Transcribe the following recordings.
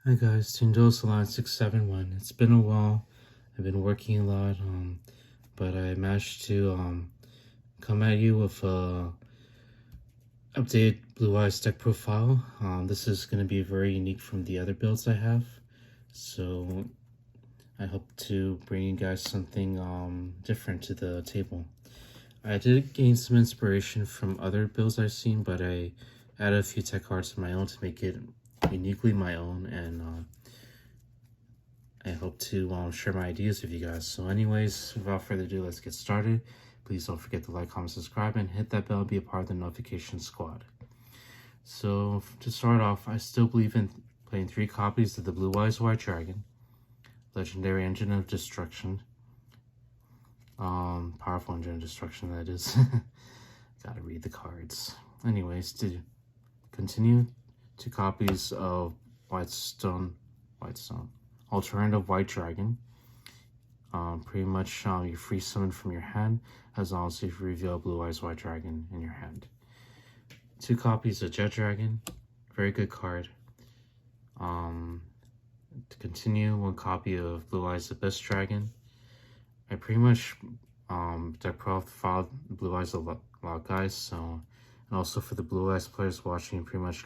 Hi guys, Tindo Salon 671. It's been a while. I've been working a lot, but I managed to come at you with a updated Blue Eyes deck profile. This is going to be very unique from the other builds I have, so I hope to bring you guys something different to the table. I did gain some inspiration from other builds I've seen, but I added a few tech cards of my own to make it uniquely my own, and I hope to share my ideas with you guys. So anyways, without further ado, let's get started. Please don't forget to like, comment, subscribe, and hit that bell to be a part of the notification squad. So to start off, I still believe in playing 3 copies of the Blue Eyes White Dragon, Legendary Engine of Destruction. Powerful Engine of Destruction, that is. Gotta read the cards. Anyways, to continue, 2 copies of Whitestone. Alternative White Dragon. Pretty much you free summon from your hand as long as you reveal Blue Eyes White Dragon in your hand. 2 copies of Jet Dragon. Very good card. To continue, 1 copy of Blue Eyes Abyss Dragon. I pretty much deck profiled Blue Eyes a lot guys, so, and also for the Blue Eyes players watching, you pretty much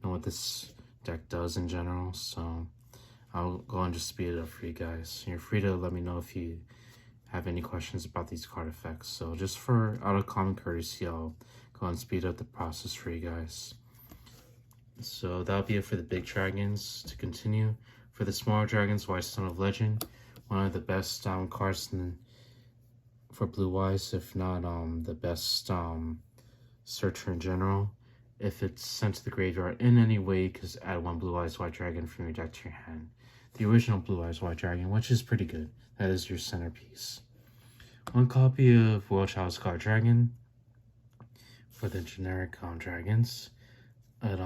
know what this deck does in general, so I'll go and just speed it up for you guys. You're free to let me know if you have any questions about these card effects. So just for out of common courtesy, I'll go and speed up the process for you guys. So that'll be it for the big dragons. To continue, for the smaller dragons, Whitestone of Legend, one of the best cards for Blue Eyes, if not the best searcher in general. If it's sent to the graveyard in any way, you can add 1 Blue Eyes White Dragon from your deck to your hand. The original Blue Eyes White Dragon, which is pretty good. That is your centerpiece. 1 copy of Royal Child's Guard Dragon for the generic dragons. But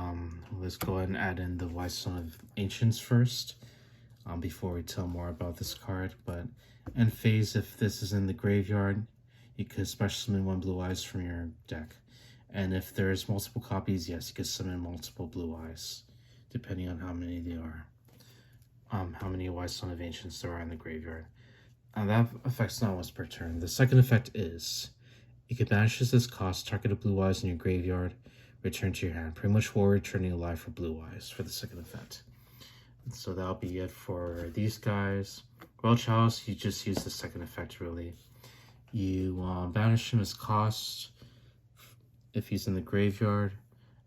let's go ahead and add in the Whitestone of Ancients first, before we tell more about this card. But end phase, if this is in the graveyard, you could special summon 1 Blue Eyes from your deck. And if there's multiple copies, yes, you can summon multiple Blue Eyes, depending on how many they are. How many Whitestone of Ancients there are in the graveyard. That affects not once per turn. The second effect is, you can banish this cost, target a Blue Eyes in your graveyard, return to your hand. Pretty much for returning alive for Blue Eyes for the second effect. So that'll be it for these guys. Royal Chalice, you just use the second effect really. You banish him as cost if he's in the graveyard,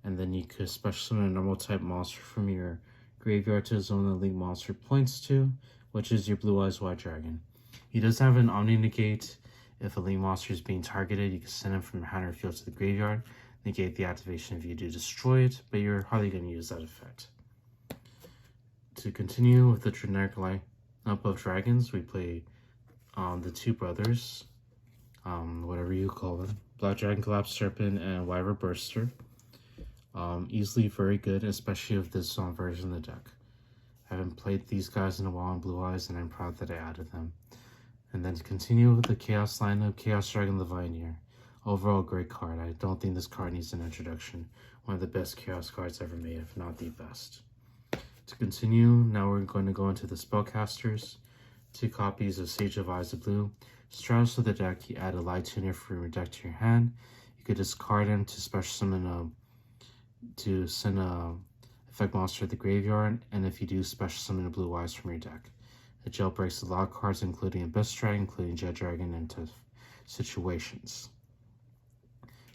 and then you could special summon a normal type monster from your graveyard to the zone the link monster points to, which is your Blue Eyes White Dragon. He does have an Omni Negate. If a link monster is being targeted, you can send him from your hand or field to the graveyard, negate the activation if you do destroy it, but you're hardly going to use that effect. To continue with the generic lineup of dragons, we play the 2 brothers, whatever you call them, Black Dragon Collapse Serpent and Wyver Burster. Easily very good, especially with this version of the deck. I haven't played these guys in a while in Blue Eyes, and I'm proud that I added them. And then to continue with the Chaos lineup, Chaos Dragon Leviathan. Overall, great card. I don't think this card needs an introduction. One of the best Chaos cards ever made, if not the best. To continue, now we're going to go into the Spellcasters. 2 copies of Sage of Eyes of Blue. Stratus of the deck, you add a Light Tuner from your deck to your hand. You could discard him to special summon to send a effect monster to the graveyard, and if you do, special summon a Blue Eyes from your deck. It jailbreaks a lot of cards, including Abyss Dragon, including Jet Dragon, and tough situations.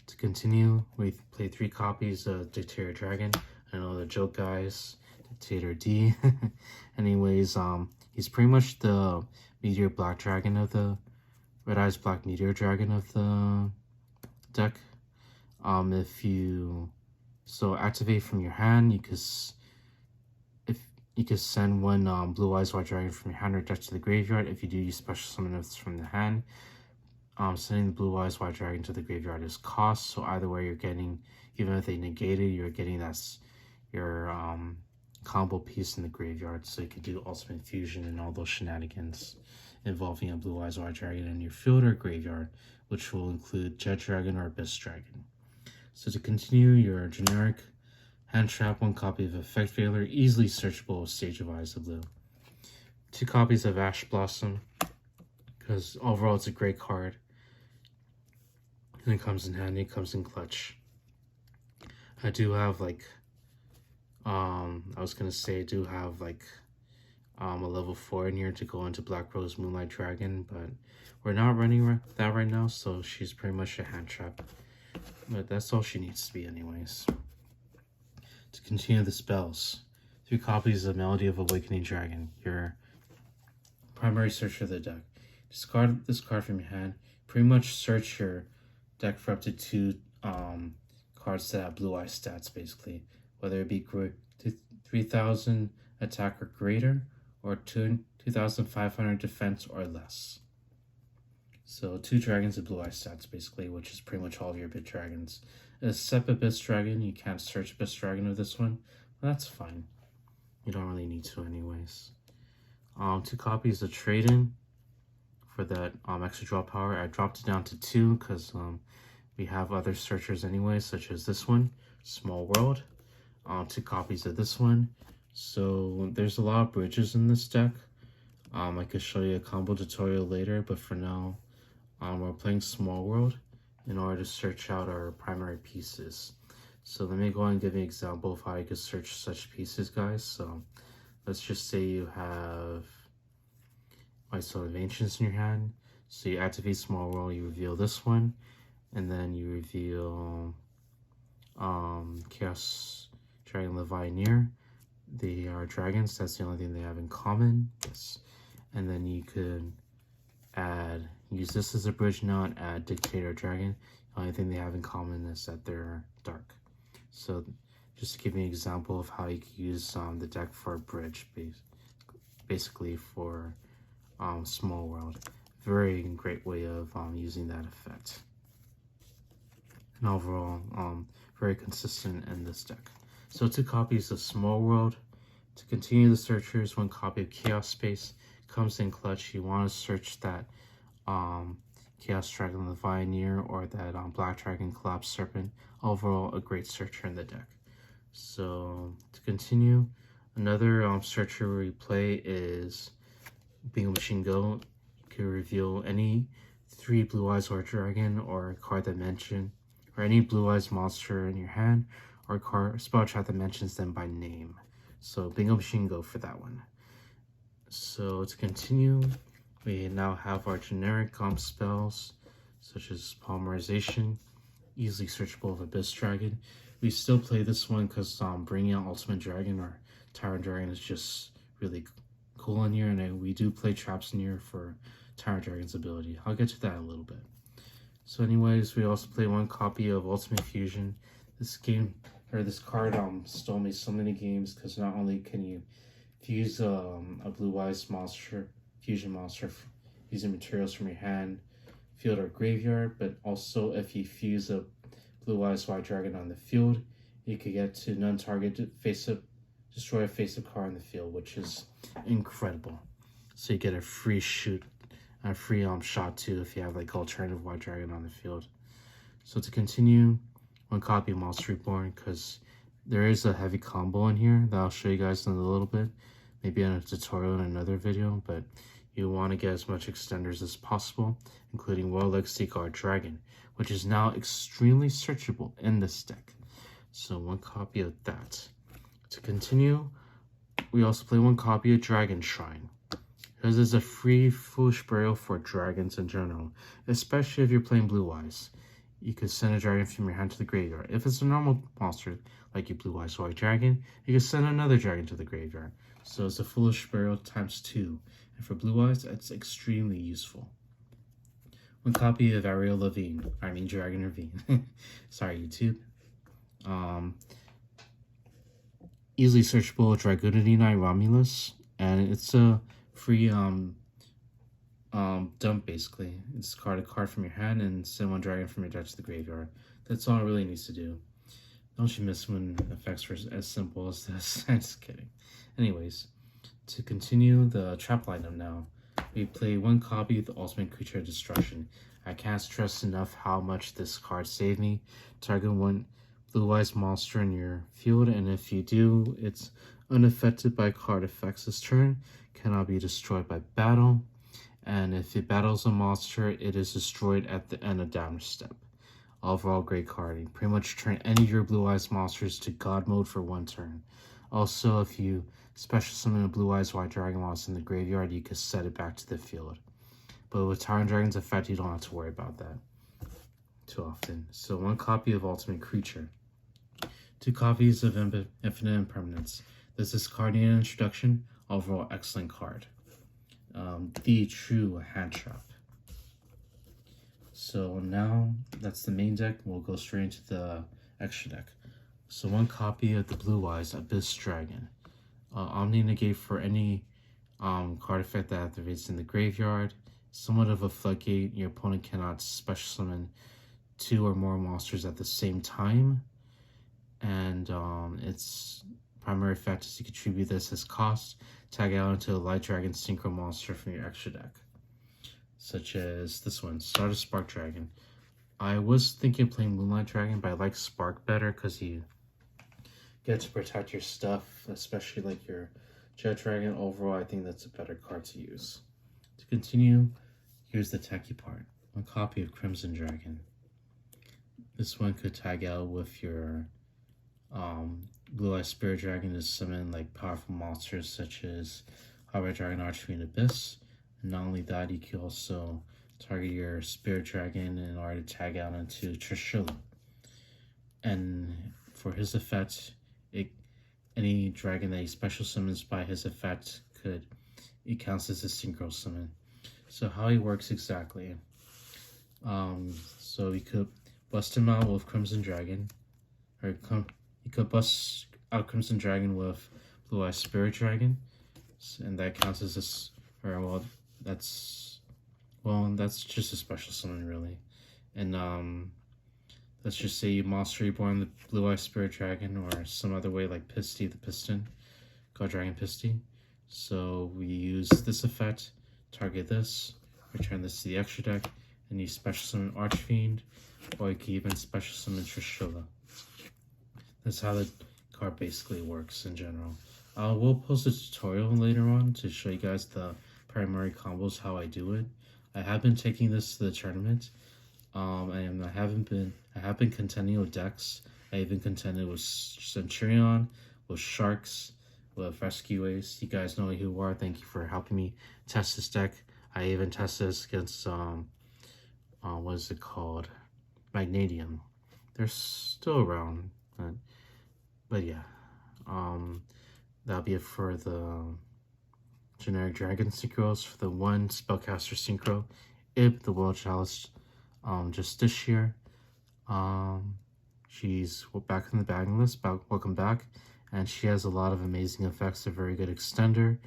To continue, we play 3 copies of Dictator Dragon. I know the joke guys, Dictator D. Anyways, he's pretty much the Meteor Black Dragon of the Red Eyes Black Meteor Dragon of the deck. If you activate from your hand, you could send 1 Blue Eyes White Dragon from your hand or deck to the graveyard. If you do, you special summon it from the hand. Sending the Blue Eyes White Dragon to the graveyard is cost, so either way you're getting, even if they negate it, you're getting your combo piece in the graveyard, so you could do Ultimate Fusion and all those shenanigans involving a Blue Eyes White Dragon in your field or graveyard, which will include Jet Dragon or Abyss Dragon. So to continue, your generic Hand trap, 1 copy of Effect Veiler, easily searchable with Stage of Eyes of Blue. 2 copies of Ash Blossom, because overall it's a great card. And it comes in handy, it comes in clutch. I do have I was gonna say I do have a level 4 in here to go into Black Rose Moonlight Dragon, but we're not running that right now, so she's pretty much a hand trap. But that's all she needs to be anyways. To continue the spells, 3 copies of Melody of Awakening Dragon, your primary search of the deck. Discard this card from your hand. Pretty much search your deck for up to 2 cards that have blue eye stats, basically. Whether it be 3,000 attack or greater, or 2,500 defense or less. So 2 dragons with blue eye stats, basically, which is pretty much all of your big dragons. Except Abyss Dragon, you can't search Abyss Dragon with this one. But that's fine. You don't really need to anyways. 2 copies of Trade-In for that extra draw power. I dropped it down to 2 because we have other searchers anyway, such as this one, Small World. 2 copies of this one. So there's a lot of bridges in this deck. I could show you a combo tutorial later, but for now, we're playing Small World in order to search out our primary pieces. So let me go and give you an example of how you could search such pieces, guys. So let's just say you have White Sword of Ancients in your hand. So you activate Small World, you reveal this one, and then you reveal Chaos Dragon Levianeer. They are dragons, that's the only thing they have in common. Yes. And then you could use this as a bridge now and add Dictator Dragon. The only thing they have in common is that they're dark. So just to give you an example of how you can use the deck for a bridge, basically for Small World. Very great way of using that effect. And overall, very consistent in this deck. So 2 copies of Small World. To continue the searchers, 1 copy of Chaos Space comes in clutch. You want to search that Chaos Dragon Levianeer or that Black Dragon Collapsed Serpent. Overall, a great searcher in the deck. So to continue, another searcher we play is Bingo Machine Go. You can reveal any 3 Blue Eyes or Dragon or a card that mention, or any Blue Eyes monster in your hand, or a spell trap that mentions them by name. So Bingo Machine Go for that one. So to continue, we now have our generic spells, such as Polymerization, easily searchable with Abyss Dragon. We still play this one because bringing out Ultimate Dragon or Tyrant Dragon is just really cool in here, and we do play traps in here for Tyrant Dragon's ability. I'll get to that in a little bit. So anyways, we also play 1 copy of Ultimate Fusion. This card stole me so many games because not only can you fuse a blue eyes monster, fusion monster, using materials from your hand, field, or graveyard, but also if you fuse a blue eyes white dragon on the field, you could get to non-target destroy a face-up card in the field, which is incredible. So you get a free shot too if you have alternative white dragon on the field. So to continue, 1 copy of Monster Reborn, because there is a heavy combo in here that I'll show you guys in a little bit, maybe in a tutorial in another video, but you want to get as much extenders as possible, including Royal Legacy Guard Dragon, which is now extremely searchable in this deck. So 1 copy of that. To continue, we also play 1 copy of Dragon Shrine, because it's a free Foolish Burial for dragons in general, especially if you're playing Blue Eyes. You could send a dragon from your hand to the graveyard. If it's a normal monster, like your Blue Eyes White Dragon, you can send another dragon to the graveyard. So it's a Foolish Burial times 2. And for Blue Eyes, it's extremely useful. 1 copy of Ariel Levine. I mean Dragon Ravine. Sorry, YouTube. Easily searchable Dragonity Knight Romulus. And it's a free dump, basically. Discard a card from your hand and send 1 dragon from your deck to the graveyard. That's all it really needs to do. Don't you miss when effects are as simple as this? I'm just kidding. Anyways, to continue the trap lineup now, we play 1 copy of the Ultimate Creature of Destruction. I can't stress enough how much this card saved me. Target 1 Blue Eyes monster in your field, and if you do, it's unaffected by card effects this turn, cannot be destroyed by battle, and if it battles a monster, it is destroyed at the end of damage step. Overall, great card. You pretty much turn any of your Blue Eyes monsters to God mode for 1 turn. Also, if you special summon a Blue Eyes White Dragon monster in the graveyard, you can set it back to the field. But with Tyrant Dragon's effect, you don't have to worry about that too often. So 1 copy of Ultimate Creature. 2 copies of Infinite Impermanence. This is card need an introduction. Overall, excellent card. The True Hand Trap. So now that's the main deck. We'll go straight into the extra deck. So 1 copy of the Blue Eyes Abyss Dragon. Omni negate for any card effect that activates in the graveyard. Somewhat of a floodgate. Your opponent cannot special summon 2 or more monsters at the same time. And its primary effect is to contribute this as cost. Tag out into a Light Dragon Synchro monster from your extra deck. Such as this one, Stardust Spark Dragon. I was thinking of playing Moonlight Dragon, but I like Spark better because you get to protect your stuff, especially like your Jet Dragon. Overall, I think that's a better card to use. To continue, here's the techie part. 1 copy of Crimson Dragon. This one could tag out with your Blue Eye Spirit Dragon to summon like powerful monsters such as Hot Dragon Archfiend Abyss. And not only that, you can also target your Spirit Dragon in order to tag out into Trishula. And for his effect, any dragon that he special summons by his effect it counts as a synchro summon. So how he works exactly. So you could bust him out with Crimson Dragon, or you could bust out Crimson Dragon with Blue Eye Spirit Dragon, and that counts as that's just a special summon really. And let's just say you Monster Reborn the Blue Eye Spirit Dragon, or some other way like Pisty the Piston, God Dragon Pisty. So we use this effect, target this, return this to the extra deck, and you special summon Archfiend, or you can even special summon Trishula. That's how the card basically works in general. We'll post a tutorial later on to show you guys the primary combos, how I do it. I have been taking this to the tournament, and I have been contending with decks. I even contended with Centurion, with Sharks, with Rescue Ace. You guys know who you are. Thank you for helping me test this deck. I even tested this against what is it called? Magnadium. They're still around, but yeah. That'll be it for the generic Dragon Synchros. For the 1 Spellcaster Synchro, Ib, the World Chalice, just this year. She's back in the bagging list, welcome back, and she has a lot of amazing effects, a very good extender.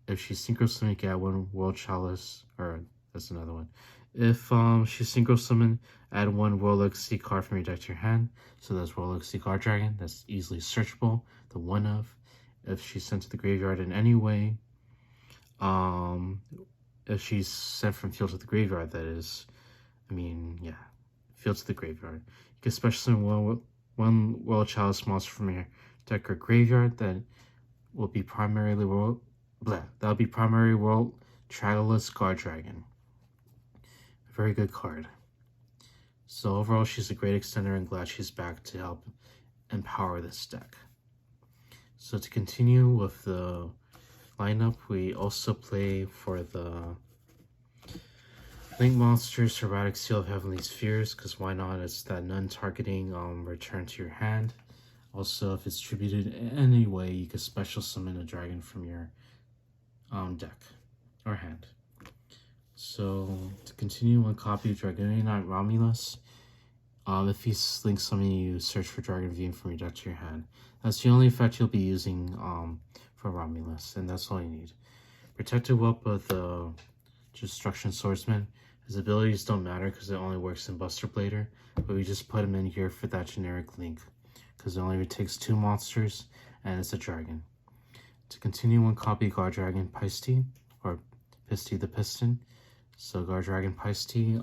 If she's synchro summon, you get 1 World Chalice, or that's another one. If she's synchro summon, add 1 World Legacy card from your deck to your hand. So that's World Legacy Card Dragon, that's easily searchable, the 1 of. If she's sent to the graveyard in any way, if she's sent from field to the graveyard, that is, field to the graveyard. You can special summon 1 World Chalice monster from your deck or graveyard that will be primarily World Traggless Guard Dragon. A very good card. So overall, she's a great extender, and glad she's back to help empower this deck. So to continue with the lineup, we also play for the Link Monsters, Erratic Seal of Heavenly Spheres, because why not? It's that non-targeting return to your hand. Also, if it's tributed in any way, you can special summon a dragon from your deck or hand. So to continue, 1 copy of Dragonian Knight Romulus. If he's Link Summon, you search for Dragon Vein from your deck to your hand. That's the only effect you'll be using for Romulus, and that's all you need. Protected Whelp of the Destruction Swordsman. His abilities don't matter because it only works in Buster Blader, but we just put him in here for that generic Link because it only takes 2 monsters and it's a dragon. To continue, 1 copy Guard Dragon Pisty, or Pisty the Piston. So Guard Dragon Pisty,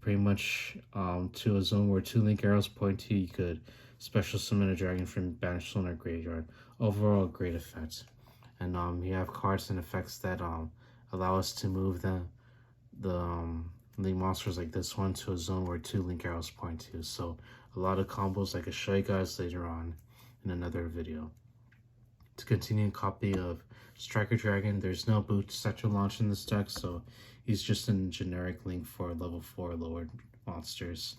pretty much to a zone where 2 link arrows point to, you could special summon a dragon from banished zone or graveyard. Overall, great effect. And you have cards and effects that allow us to move the link monsters like this one to a zone where 2 link arrows point to. So a lot of combos I could show you guys later on in another video. To continue, a copy of Striker Dragon. There's no boot sector launch in this deck, so he's just a generic link for level 4 lower monsters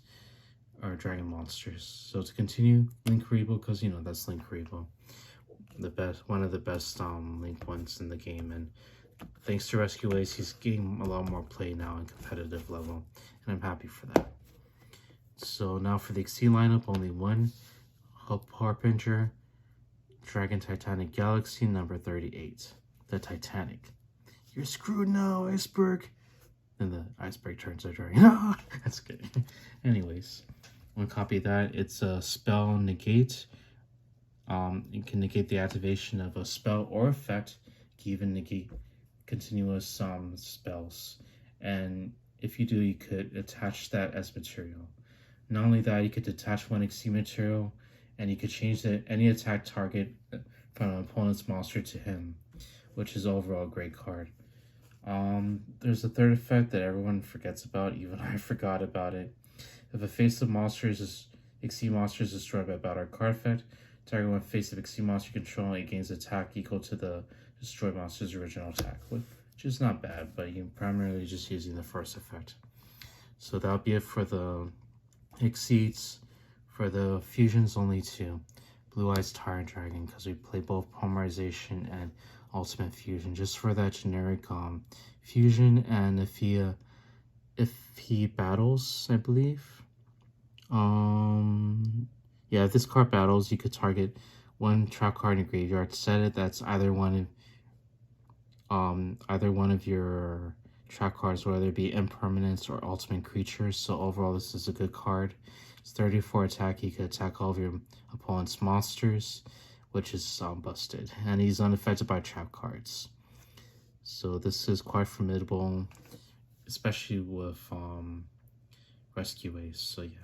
or dragon monsters. So to continue, Link Rebo, because you know that's Link Rebo, one of the best link ones in the game, and thanks to Rescue Ace, he's getting a lot more play now in competitive level, and I'm happy for that. So now for the XC lineup, only one Hope Harbinger, Dragon Titanic Galaxy number 38. The Titanic. You're screwed now, Iceberg. Then the Iceberg turns a dragon. That's good. Anyways, one copy of that. It's a spell negate. You can negate the activation of a spell or effect. You can even negate continuous spells. And if you do, you could attach that as material. Not only that, you could detach one XC material, and you could change any attack target from an opponent's monster to him, which is overall a great card. There's a third effect that everyone forgets about, even I forgot about it. If a face of monsters XC monster is destroyed by battle card effect, target one face of XC monster you control, it gains attack equal to the destroyed monster's original attack, which is not bad, but you're primarily just using the first effect. So that'll be it for the Exceeds. For the fusions, only 2. Blue Eyes Tyrant Dragon, because we play both Polymerization and Ultimate Fusion, just for that generic fusion. And if he battles, I believe, yeah, if this card battles, you could target one trap card in your graveyard, set it. That's either one of your trap cards, whether it be impermanence or ultimate creatures. So overall, this is a good card. It's 34 attack. He could attack all of your opponent's monsters, which is busted, and he's unaffected by trap cards. So this is quite formidable, especially with Rescue Ace. So yeah,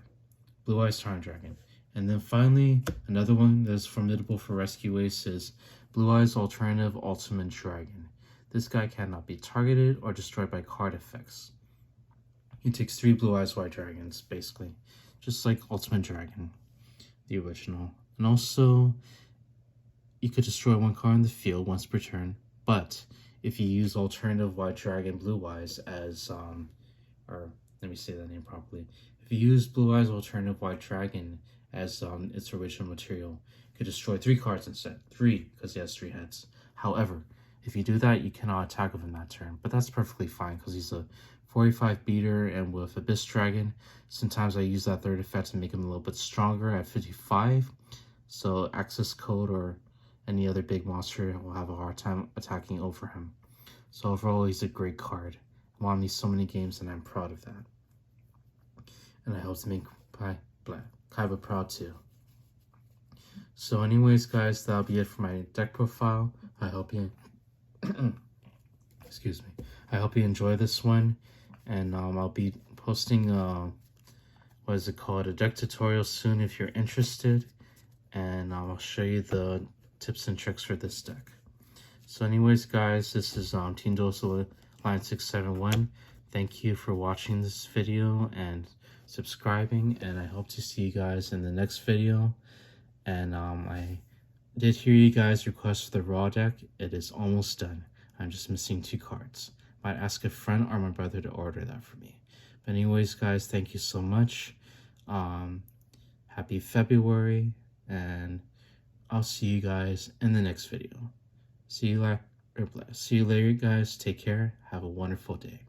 Blue Eyes Tyrant Dragon. And then finally, another one that's formidable for Rescue Ace is Blue Eyes Alternative Ultimate Dragon. This guy cannot be targeted or destroyed by card effects. He takes 3 Blue Eyes White Dragons, basically, just like Ultimate Dragon, the original. And also, you could destroy one card in the field once per turn, but if you use Alternative White Dragon Blue Eyes as, or let me say that name properly. If you use Blue Eyes Alternative White Dragon as its original material, you could destroy 3 cards instead. 3, because he has 3 heads. However, if you do that, you cannot attack with him that turn, but that's perfectly fine because he's a 45 beater, and with Abyss Dragon, sometimes I use that third effect to make him a little bit stronger at 55, so Access Code or any other big monster will have a hard time attacking over him. So overall, he's a great card. I won me so many games, and I'm proud of that. And I hope to make Kaiba proud too. So anyways, guys, that'll be it for my deck profile. I hope you excuse me. I hope you enjoy this one, and I'll be posting what is it called, a deck tutorial soon if you're interested, and I'll show you the tips and tricks for this deck. So anyways, guys, this is Team Dosa Line 671. Thank you for watching this video and subscribing, and I hope to see you guys in the next video. And I did hear you guys request the raw deck. It is almost done. I'm just missing 2 cards. Might ask a friend or my brother to order that for me. But anyways, guys, thank you so much. Happy February, and I'll see you guys in the next video. See you later, guys. Take care. Have a wonderful day.